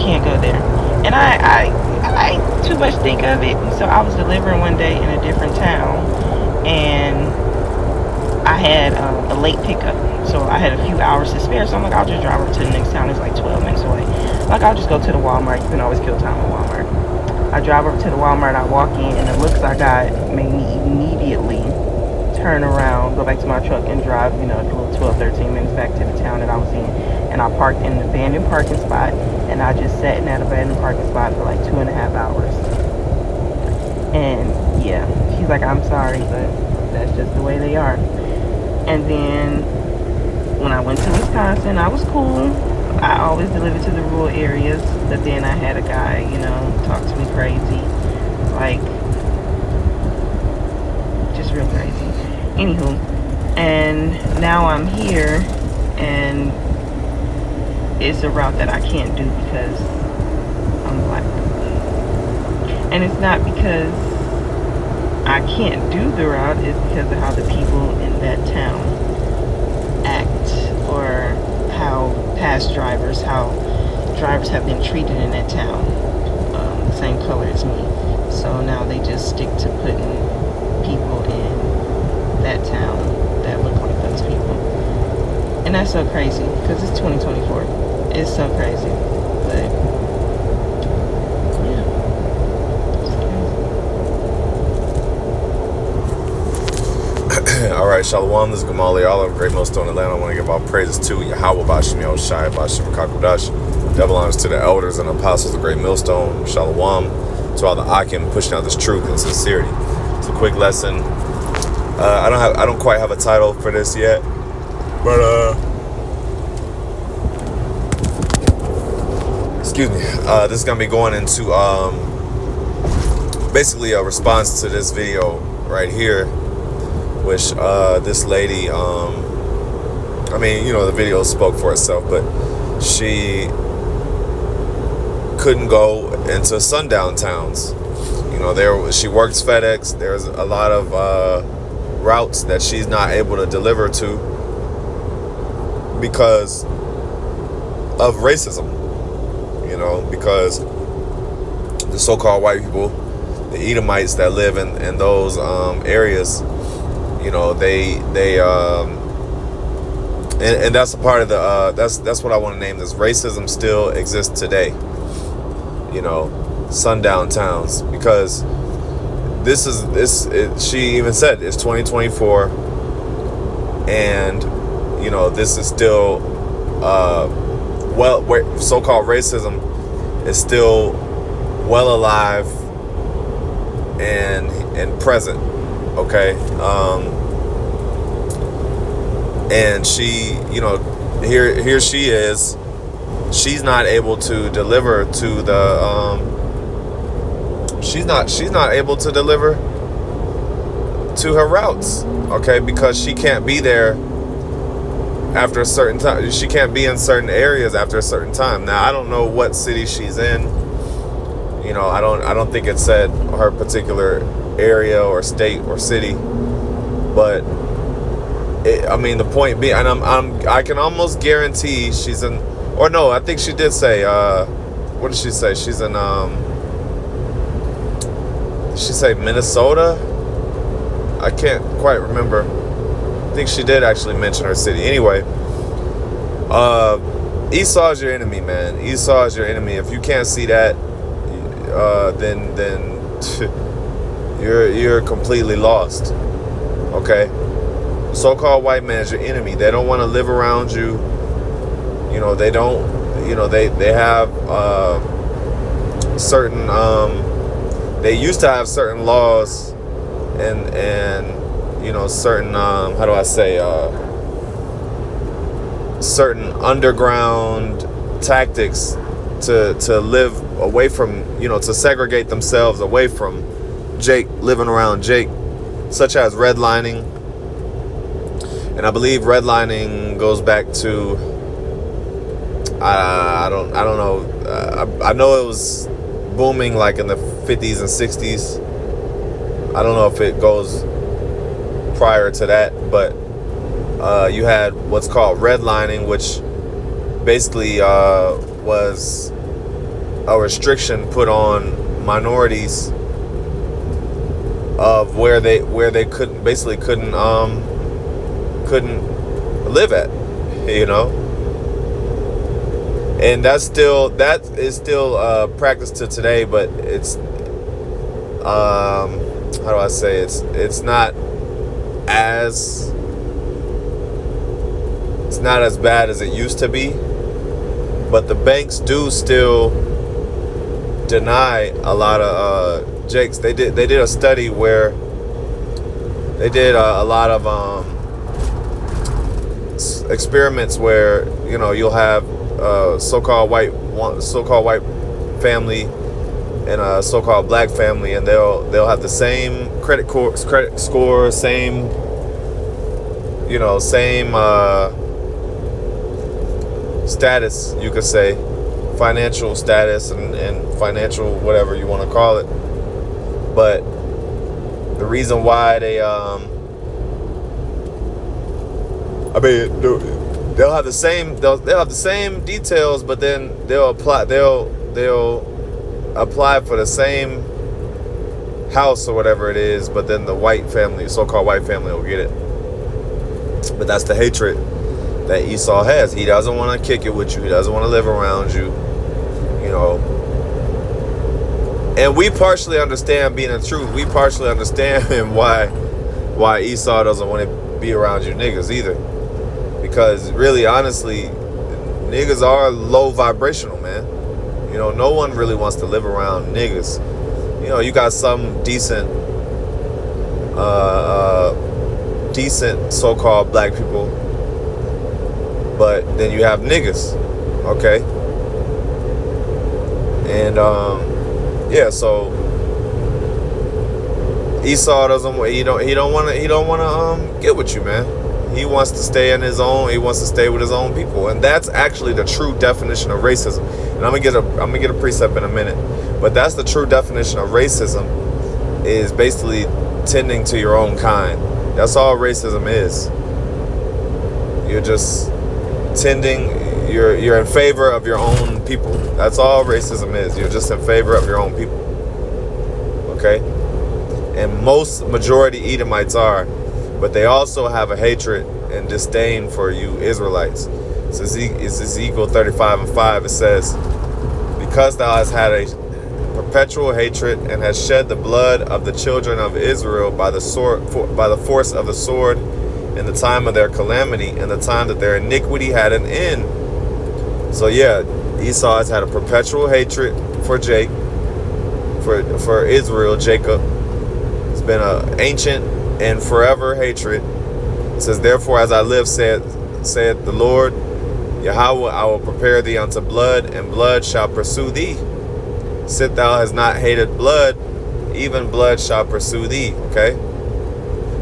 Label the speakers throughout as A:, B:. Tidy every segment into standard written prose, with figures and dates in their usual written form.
A: can't go there. And I too much think of it. So I was delivering one day in a different town, and I had a late pickup. So I had a few hours to spare. So I'm like, I'll just drive over to the next town. It's like 12 minutes away. Like, I'll just go to the Walmart. You can always kill time at Walmart. I drive over to the Walmart. I walk in, and the looks I got made me immediately turn around, go back to my truck, and drive, a little 12, 13 minutes back to the town that I was in. And I parked in an abandoned parking spot, and I just sat in that abandoned parking spot for like 2.5 hours. And yeah, she's like, I'm sorry, but that's just the way they are. And then when I went to Wisconsin, I was cool. I always delivered to the rural areas, but then I had a guy, talk to me crazy, like, just real crazy. Anywho, and now I'm here, and it's a route that I can't do because I'm black. And it's not because I can't do the route, it's because of how the people in that town act, or how how drivers have been treated in that town, the same color as me. So now they just stick to putting people in that town that look like those people. And that's so crazy, because it's 2024. It's so crazy. But yeah,
B: it's crazy. All right, Shalom, this is Gamali Olive, Great Millstone, Atlanta. I want to give all praises to YAHAWAH, BAHASHAM, YAHAWASHI, BAHASHAM, Kakudash. Double honors to the elders and apostles of Great Millstone. Shalom to all the Akim pushing out this truth and sincerity. It's a quick lesson. I don't quite have a title for this yet, but excuse me. This is gonna be going into basically a response to this video right here, which this lady, the video spoke for itself, but she couldn't go into sundown towns. She works FedEx. There's a lot of routes that she's not able to deliver to because of racism. Because the so-called white people, the Edomites that live in those areas, and that's a part of the that's what I want to name this. Racism still exists today. Sundown towns, because she even said it's 2024, and this is still so-called racism is still well alive and present. Okay. And she, here she is. She's not able to deliver to the she's not able to deliver to her routes, okay, because she can't be there after a certain time. She can't be in certain areas after a certain time. Now, I don't know what city she's in. I don't think it said her particular area or state or city, but the point being, and I can almost guarantee she's in, or no, I think she did say, what did she say? She's in, did she say Minnesota? I can't quite remember. I think she did actually mention her city. Anyway, Esau is your enemy, man. Esau is your enemy. If you can't see that, then you're completely lost. Okay? So-called white man is your enemy. They don't want to live around you. They don't. They have certain. They used to have certain laws, and certain how do I say, certain underground tactics to live away from, to segregate themselves away from Jake, living around Jake, such as redlining. And I believe redlining goes back to, I don't know. I know it was booming like in the 50s and 60s. I don't know if it goes prior to that, but you had what's called redlining, which basically was a restriction put on minorities of where they couldn't live at, you know. And that is still practiced to today, but it's how do I say, it's not as bad as it used to be, but the banks do still deny a lot of jakes. They did a study where they did a lot of experiments where, you know, you'll have so-called white family and a so-called black family, and they'll have the same credit score, same, you know, same status, you could say, financial status and financial whatever you want to call it. But the reason why they they'll have the same details, but then they'll apply for the same house or whatever it is, but then the white family, so-called white family, will get it. But that's the hatred that Esau has. He doesn't want to kick it with you. He doesn't want to live around you, you know. And we partially understand, being the truth, we partially understand why Esau doesn't want to be around you niggas either. Because really, honestly, niggas are low vibrational, man. You know, no one really wants to live around niggas. You know, you got some decent so-called black people, but then you have niggas, okay? And yeah, so Esau doesn't want to get with you, man. He wants to stay in his own. He wants to stay with his own people, and that's actually the true definition of racism. And I'm gonna get a precept in a minute, but that's the true definition of racism, is basically tending to your own kind. That's all racism is. You're just tending. You're in favor of your own people. That's all racism is. You're just in favor of your own people. Okay, and majority Edomites are. But they also have a hatred and disdain for you Israelites. So it's Ezekiel 35:5. It says, because thou hast had a perpetual hatred and hast shed the blood of the children of Israel by the force of the sword in the time of their calamity and the time that their iniquity had an end. So yeah, Esau has had a perpetual hatred for Israel, Jacob. It's been an ancient and forever hatred. It says, therefore, as I live, saith the Lord Yahawah, I will prepare thee unto blood, and blood shall pursue thee. Sit thou hast not hated blood, even blood shall pursue thee. Okay,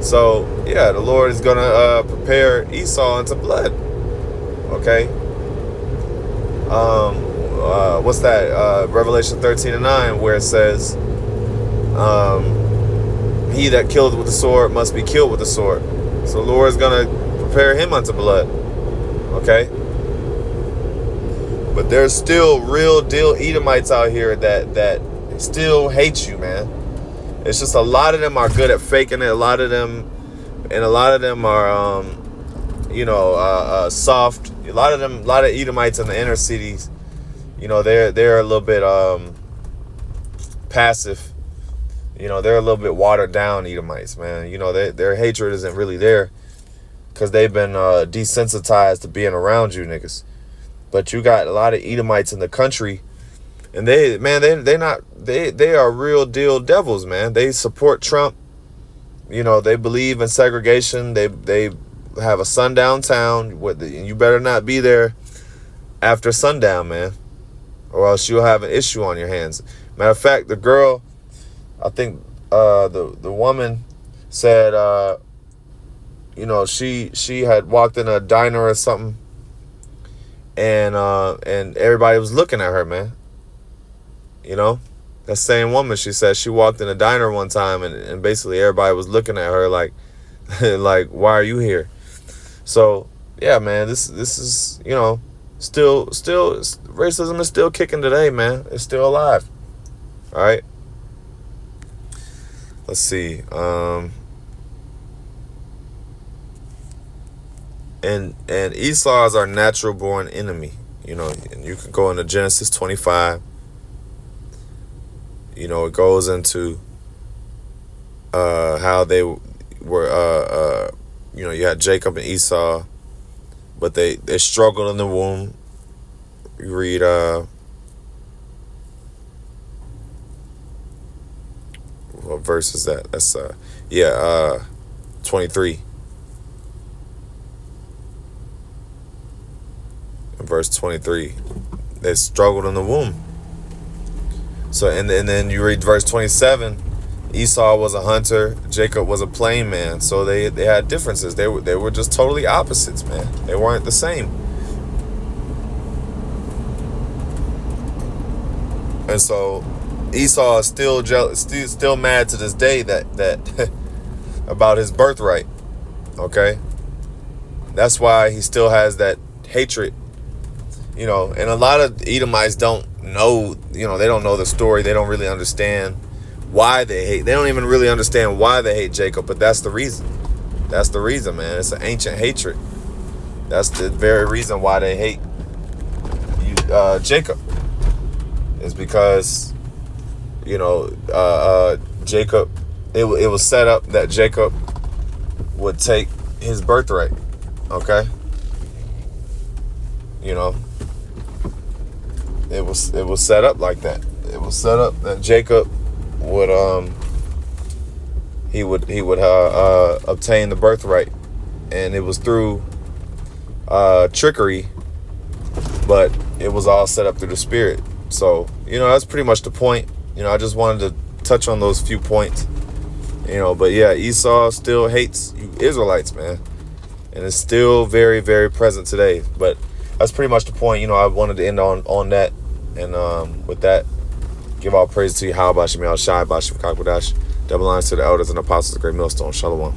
B: so yeah, the Lord is gonna prepare Esau unto blood. Okay, what's that? Revelation 13:9, where it says, he that killed with the sword must be killed with the sword. So the Lord is going to prepare him unto blood. Okay? But there's still real deal Edomites out here that still hate you, man. It's just a lot of them are good at faking it. A lot of them are, soft. A lot of Edomites in the inner cities, you know, they're a little bit passive. You know, they're a little bit watered down Edomites, man. You know, their hatred isn't really there because they've been desensitized to being around you niggas. But you got a lot of Edomites in the country, and they are real deal devils, man. They support Trump. You know, they believe in segregation. They have a sundown town. You better not be there after sundown, man, or else you'll have an issue on your hands. Matter of fact, the girl, I think the woman said, she had walked in a diner or something, and everybody was looking at her, man. You know, that same woman, she said she walked in a diner one time, and basically everybody was looking at her like, like, why are you here? So yeah, man, this is, racism is still kicking today, man. It's still alive. All right. Let's see. And Esau is our natural born enemy. You know, and you can go into Genesis 25. You know, it goes into how they were, you know, you had Jacob and Esau, but they struggled in the womb. You read, what verse is that? That's, 23. In verse 23, they struggled in the womb. So, and then you read verse 27, Esau was a hunter, Jacob was a plain man. So they had differences. They were just totally opposites, man. They weren't the same. And so Esau is still jealous, still mad to this day that about his birthright. Okay, that's why he still has that hatred. You know, and a lot of Edomites don't know. You know, they don't know the story. They don't really understand why they hate. They don't even really understand why they hate Jacob. But that's the reason. That's the reason, man. It's an ancient hatred. That's the very reason why they hate Jacob. Is because, you know, Jacob. It was set up that Jacob would take his birthright. Okay. You know. It was set up like that. It was set up that Jacob would he would obtain the birthright, and it was through trickery, but it was all set up through the spirit. So, you know, that's pretty much the point. You know, I just wanted to touch on those few points. You know, but yeah, Esau still hates you Israelites, man, and it's still very, very present today. But that's pretty much the point. You know, I wanted to end on that. And with that, give all praise to YAHAWASHI, Shai, Bashim Kakwadash, double lines to the elders and apostles, the great millstone. Shalom.